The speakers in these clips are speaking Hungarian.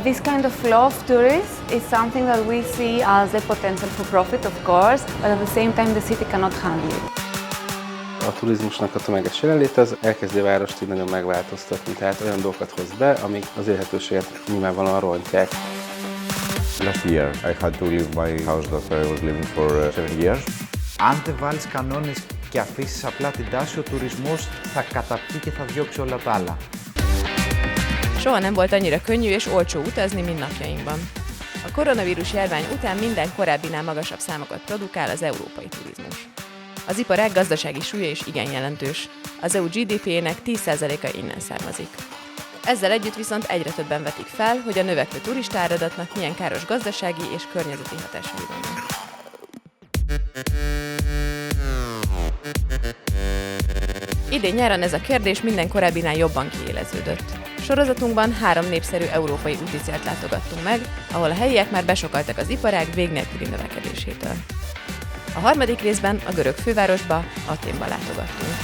This kind of flow of tourists is something that we see as a potential for profit, of course, but at the same time the city cannot handle it. A turizmusnak a tömeges jelenléte az elkezdi a várost így nagyon megváltoztatni, tehát olyan dolgokat hoz be, amik az élhetőséget nyilvánvalóan rontják. Last year I had to leave my house that I was living for 7 years. Αν δεν βάλεις κανόνες και αφήσεις απλά την τάση, ο τουρισμός θα καταπιεί και θα διώξει όλα τα άλλα. Soha nem volt annyira könnyű és olcsó utazni, mint napjainkban. A koronavírus járvány után minden korábbinál magasabb számokat produkál az európai turizmus. Az iparág gazdasági súlya is igen jelentős. Az EU GDP-jének 10%-a innen származik. Ezzel együtt viszont egyre többen vetik fel, hogy a növekvő turistáradatnak milyen káros gazdasági és környezeti hatásai vannak. Idén nyáron ez a kérdés minden korábbinál jobban kiéleződött. Sorozatunkban 3 népszerű európai úticélt látogattunk meg, ahol a helyiek már besokaltak az iparág vég nélküli növekedésétől. A harmadik részben a görög fővárosba, Athénba látogattunk.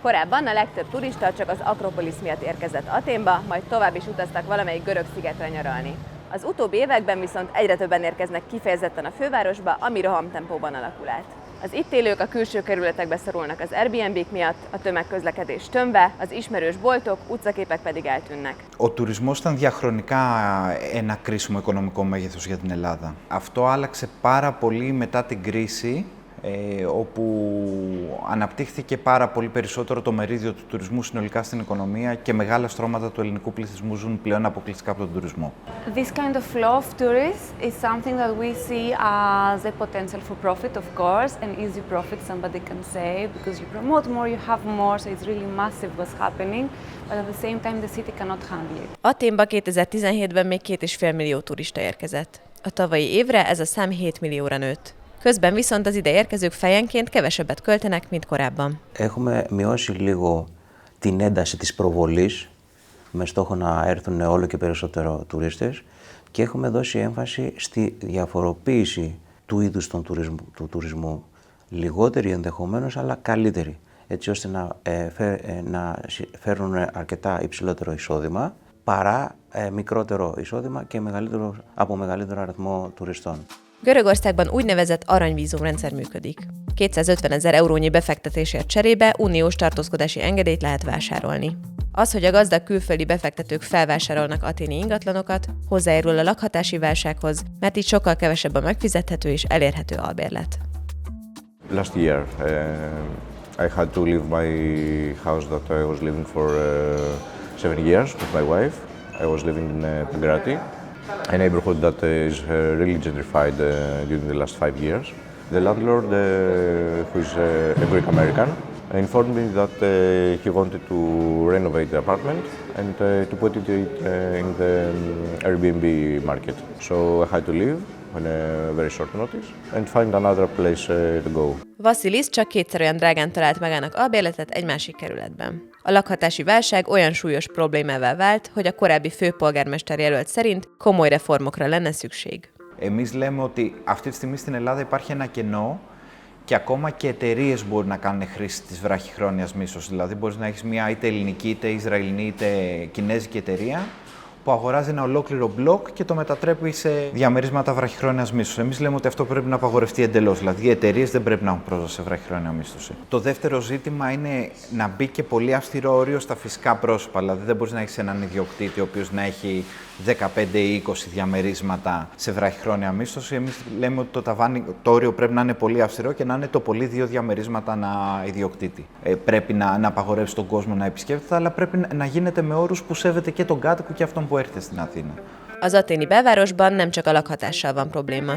Korábban a legtöbb turista csak az Akropolisz miatt érkezett Athénba, majd tovább is utaztak valamelyik görög szigetre nyaralni. Az utóbbi években viszont egyre többen érkeznek kifejezetten a fővárosba, ami rohamtempóban alakul át. Az itt élők a külső kerületekbe szorulnak az Airbnb-k miatt, a tömegközlekedés tömve, az ismerős boltok, utcaképek pedig eltűnnek. Ο τουρισμός ήταν διαχρονικά ένα κρίσιμο οικονομικό μέγεθος για την Ελλάδα. Αυτό άλλαξε πάρα πολύ μετά την κρίση, όπου αναπτύχθηκε πάρα πολύ περισσότερο το μερίδιο του τουρισμού συνολικά στην οικονομία και μεγάλα στρώματα του ελληνικού πληθυσμού ζουν πλέον αποκλειστικά από τον τουρισμό. This kind of flow of tourists is something that we see as a potential for profit, of course, an easy profit, somebody can say, because you promote more, you have more, so it's really massive what's happening, but at the same time the city cannot handle it. Athénba 2017-ben még 2,5 millió turista érkezett. A tavalyi évre ez a szám 7 millióra nőtt. Közben viszont az ide érkezők fejenként kevesebbet költenek, mint korábban. Έχουμε μειώσει λίγο την ένταση της προβολής με στόχο να έρθουν όλο και περισσότερο τουρίστες και έχουμε δώσει έμφαση στη διαφοροποίηση του είδους του τουρισμού, λιγότερη ενδεχομένως αλλά καλύτερη, έτσι ώστε να φέρουν αρκετά υψηλότερο εισόδημα παρά μικρότερο εισόδημα και από μεγαλύτερο αριθμό τουριστών. Görögországban úgynevezett aranyvízumrendszer működik. 250 000 eurónyi befektetésért cserébe uniós tartózkodási engedélyt lehet vásárolni. Az, hogy a gazdag külföldi befektetők felvásárolnak athéni ingatlanokat, hozzájárul a lakhatási válsághoz, mert így sokkal kevesebb a megfizethető és elérhető albérlet. Last year I had to leave my house that I was living for 7 years with my wife. I was living in Pagrati, a neighborhood that is really gentrified during the last 5 years. The landlord, who is a Greek American, informed me that he wanted to renovate the apartment and to put it in the Airbnb market. So I had to leave on a very short notice and find another place to go. Vasilis csak 2-szer olyan drágán talált magának albérletet egy másik kerületben. A lakhatási válság olyan súlyos problémává vált, hogy a korábbi főpolgármester jelölt szerint komoly reformokra lenne szükség. Εμείς λέμε ότι αυτή τη στιγμή στην Ελλάδα υπάρχει ένα κενό και ακόμα και εταιρείες μπορούν να κάνουν χρήση της βραχυχρόνιας μίσθωσης. Δηλαδή μπορείς να έχεις μια είτε ελληνική, είτε ισραηλινή, είτε κινέζικη εταιρεία που αγοράζει ένα ολόκληρο μπλοκ και το μετατρέπει σε διαμερίσματα βραχυχρόνιας μίσθωσης. Εμείς λέμε ότι αυτό πρέπει να απαγορευτεί εντελώς. Δηλαδή οι εταιρείες δεν πρέπει να έχουν πρόσβαση σε βραχυχρόνια μίσθωση. Το δεύτερο ζήτημα είναι να μπει και πολύ αυστηρό όριο στα φυσικά πρόσωπα. Δηλαδή δεν μπορείς να έχεις έναν ιδιοκτήτη ο οποίος να έχει 15 ή 20 διαμερίσματα σε βραχυχρόνια μίσθωση. Εμείς λέμε ότι το όριο πρέπει να είναι πολύ αυστηρό και να είναι το πολύ 2 διαμερίσματα ανά ιδιοκτήτη. Πρέπει να απαγορεύσει τον κόσμο να επισκέπτεται, αλλά πρέπει να γίνεται με όρους που σέβεται και τον κάτοικο και αυτόν που έρχεται στην Αθήνα. Az athéni belvárosban nem csak a lakhatással van probléma.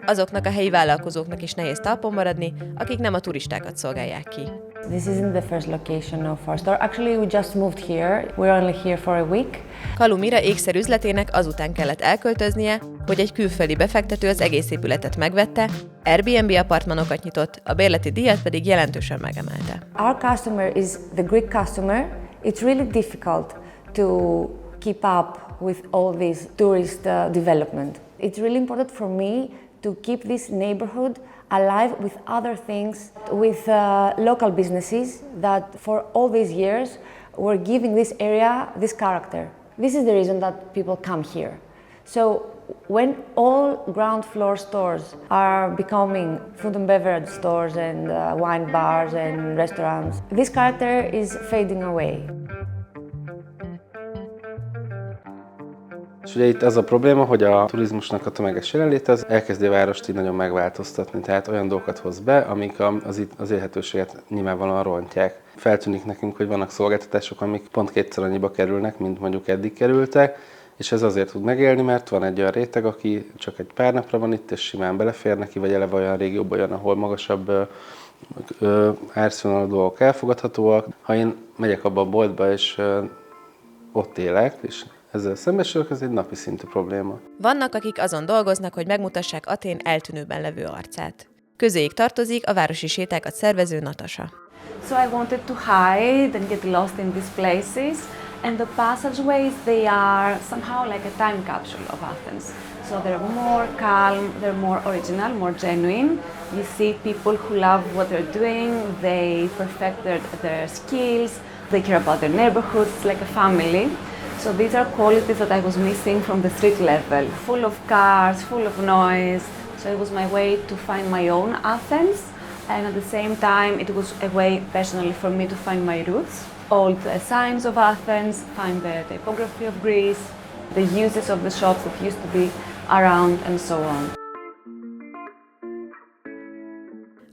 Azoknak a helyi vállalkozóknak is nehéz talpon maradni, akik nem a turistákat szolgálják ki. This isn't the first location of our store. Actually, we just moved here. We're only here for a week. Kalumira ékszerüzletének azután kellett elköltöznie, hogy egy külföldi befektető az egész épületet megvette, Airbnb apartmanokat nyitott, a bérleti díjat pedig jelentősen megemelte. Our customer is the Greek customer. It's really difficult to keep up with all this tourist development. It's really important for me to keep this neighborhood alive with other things, with local businesses that for all these years were giving this area this character. This is the reason that people come here. So when all ground floor stores are becoming food and beverage stores and wine bars and restaurants, this character is fading away. És ugye itt az a probléma, hogy a turizmusnak a tömeges jelenléte az elkezdi a várost így nagyon megváltoztatni, tehát olyan dolgokat hoz be, amik az élhetőséget nyilvánvalóan rontják. Feltűnik nekünk, hogy vannak szolgáltatások, amik pont kétszer annyiba kerülnek, mint mondjuk eddig kerültek, és ez azért tud megélni, mert van egy olyan réteg, aki csak egy pár napra van itt, és simán belefér neki, vagy eleve olyan régióban jön, ahol magasabb árszínvonalú dolgok elfogadhatóak. Ha én megyek abba a boltba, és ott élek, és ezzel szembesülök, ez egy napi szintű probléma. Vannak, akik azon dolgoznak, hogy megmutassák Atén eltűnőben levő arcát. Közéjük tartozik a városi sétákat szervező Natasha. So I wanted to hide and get lost in these places, and the passageways, they are somehow like a time capsule of Athens. So they're more calm, they're more original, more genuine. You see people who love what they're doing, they perfect their skills, they care about their neighborhoods, it's like a family. So these are qualities that I was missing from the street level. Full of cars, full of noise. So it was my way to find my own Athens, and at the same time it was a way personally for me to find my roots. All the signs of Athens, find the typography of Greece, the uses of the shops that used to be around, and so on.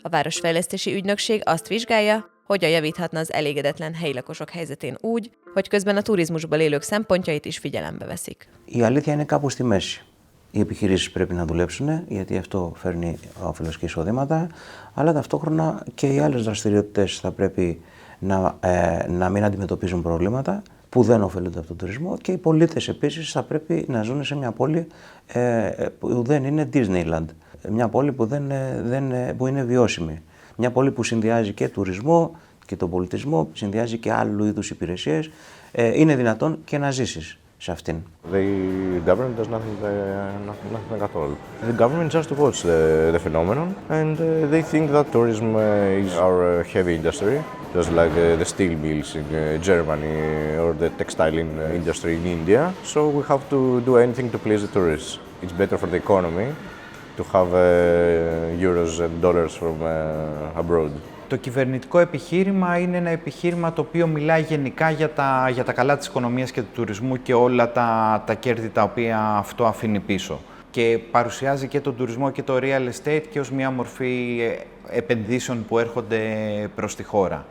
A Városfejlesztési Ügynökség azt vizsgálja, hogyan javíthatna az elégedetlen helyi lakosok helyzetén úgy, hogy közben a turizmusból élők szempontjait is figyelembe veszik. Η αλήθεια είναι κάπου στη μέση. Οι επιχειρήσεις πρέπει να δουλέψουν, γιατί αυτό φέρνει όφελος και εισοδήματα, αλλά ταυτόχρονα και οι άλλες δραστηριότητες θα πρέπει να μην αντιμετωπίζουν προβλήματα που δεν ωφελούνται από τον τουρισμό, και οι πολίτες επίσης θα πρέπει να ζουν σε μια πόλη που δεν είναι Disneyland. Μια πόλη που είναι βιώσιμη. Μια πόλη που συνδυάζει και τουρισμό και τον πολιτισμό, συνδυάζει και άλλου είδους υπηρεσίες. Είναι δυνατόν και να ζήσεις σε αυτήν. The government does nothing at all. The government just watch the phenomenon, and they think that tourism is our heavy industry, just like the steel mills in Germany or the textile industry in India. So we have to do anything to please the tourists. It's better for the economy to have euros and dollars from abroad. Το κυβερνητικό επιχείρημα είναι ένα επιχείρημα το οποίο μιλάει γενικά για τα καλά της οικονομίας και του τουρισμού και όλα τα κέρδη τα οποία αυτό αφήνει πίσω. Και παρουσιάζει και τον τουρισμό και το real estate και ως μια μορφή επενδύσεων που έρχονται προς τη χώρα.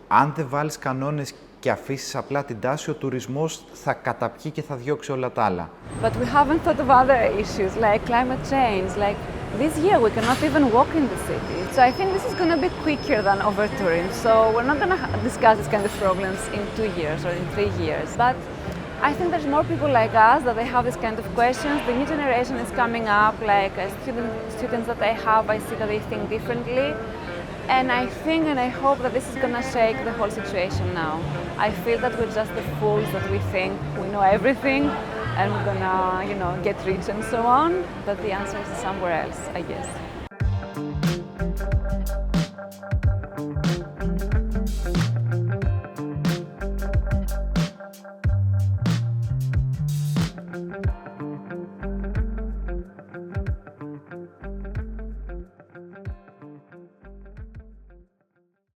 Αν δεν βάλεις κανόνες και αφήσεις απλά την τάση, ο τουρισμός θα καταπιεί και θα διώξει όλα τα άλλα. But we haven't thought of other issues like climate change. Like this year we cannot even walk in the city. So I think this is going to be quicker than over-touring. So we're not going to discuss this kind of problems in 2 years or in 3 years. But I think there's more people like us that they have this kind of questions. The new generation is coming up, like students that I have, I see that they think differently. And I think and I hope that this is going to shake the whole situation now. I feel that we're just the fools that we think we know everything and we're going to, get rich and so on. But the answer is somewhere else, I guess.